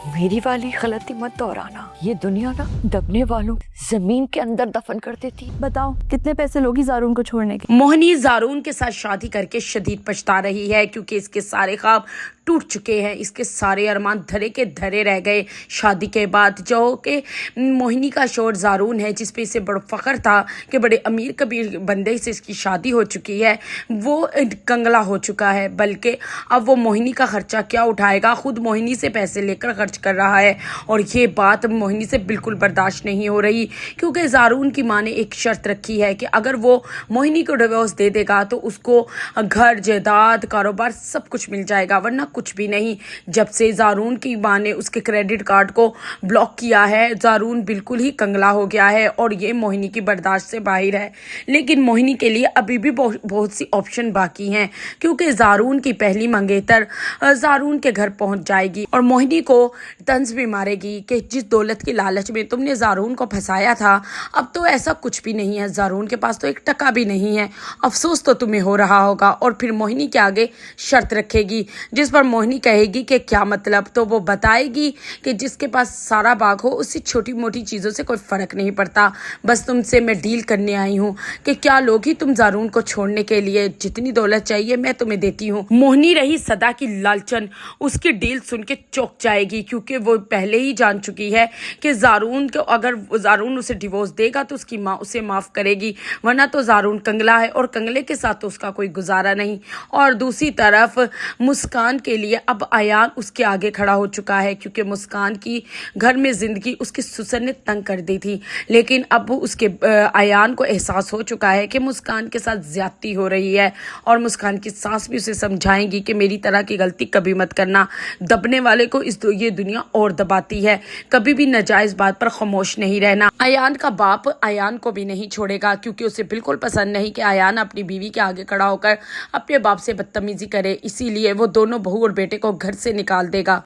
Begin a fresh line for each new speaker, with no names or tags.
मेरी वाली गलती मत दोहराना। ये दुनिया ना दबने वालों जमीन के अंदर दफन कर देती।
बताओ कितने पैसे लोगी ज़ारून को छोड़ने के?
मोहिनी ज़ारून के साथ शादी करके शदीद पछता रही है क्योंकि इसके सारे ख्वाब टूट चुके हैं, इसके सारे अरमान धरे के धरे रह गए शादी के बाद। जो कि मोहिनी का शौहर ज़ारून है, जिस पे इसे बड़ा फ़ख्र था कि बड़े अमीर कबीर बंदे से इसकी शादी हो चुकी है, वो कंगला हो चुका है। बल्कि अब वो मोहिनी का खर्चा क्या उठाएगा, खुद मोहिनी से पैसे लेकर खर्च कर रहा है। और ये बात मोहिनी से बिल्कुल बर्दाश्त नहीं हो रही क्योंकि ज़ारून की माँ ने एक शर्त रखी है कि अगर वो मोहिनी को डिवोर्स दे देगा तो उसको घर, जायदाद, कारोबार सब कुछ मिल जाएगा, वरना कुछ भी नहीं। जब से ज़ारून की माँ ने उसके क्रेडिट कार्ड को ब्लॉक किया है, ज़ारून बिल्कुल ही कंगला हो गया है और ये मोहिनी की बर्दाश्त से बाहर है। लेकिन मोहिनी के लिए अभी भी बहुत सी ऑप्शन बाकी हैं क्योंकि ज़ारून की पहली मंगेतर ज़ारून के घर पहुंच जाएगी और मोहिनी को तंज भी मारेगी कि जिस दौलत की लालच में तुमने ज़ारून को फंसाया था, अब तो ऐसा कुछ भी नहीं है, ज़ारून के पास तो एक टका भी नहीं है, अफसोस तो तुम्हें हो रहा होगा। और फिर मोहिनी के आगे शर्त रखेगी जिस पर मोहिनी कहेगी कि क्या मतलब, तो वो बताएगी कि जिसके पास सारा बाग हो उससे छोटी मोटी चीज़ों से कोई फ़र्क नहीं पड़ता, बस तुमसे मैं डील करने आई हूँ कि क्या लोगी तुम ज़ारून को छोड़ने के लिए, जितनी दौलत चाहिए मैं तुम्हें देती हूँ। मोहिनी रही सदा की लालचन, उसकी डील सुन के चौंक जाएगी क्योंकि वो पहले ही जान चुकी है कि ज़ारून को अगर ज़ारून उसे डिवोर्स देगा तो उसकी माँ उसे माफ़ करेगी, वरना तो ज़ारून कंगला है और कंगले के साथ तो उसका कोई गुजारा नहीं। और दूसरी तरफ मुस्कान के लिए अब आयान उसके आगे खड़ा हो चुका है क्योंकि मुस्कान की घर में ज़िंदगी उसकी ससुर ने तंग कर दी थी, लेकिन अब उसके आयान को एहसास हो चुका है कि मुस्कान के साथ ज़्यादती हो रही है और मुस्कान की सास भी उसे समझाएंगी कि मेरी तरह की गलती कभी मत करना, दबने वाले को ये दुनिया और दबाती है, कभी भी नाजायज़ बात पर खामोश नहीं रहना। आयान का बाप आयान को भी नहीं छोड़ेगा क्योंकि उसे बिल्कुल पसंद नहीं कि आयान अपनी बीवी के आगे खड़ा होकर अपने बाप से बदतमीजी करे, इसीलिए वो दोनों बहू और बेटे को घर से निकाल देगा।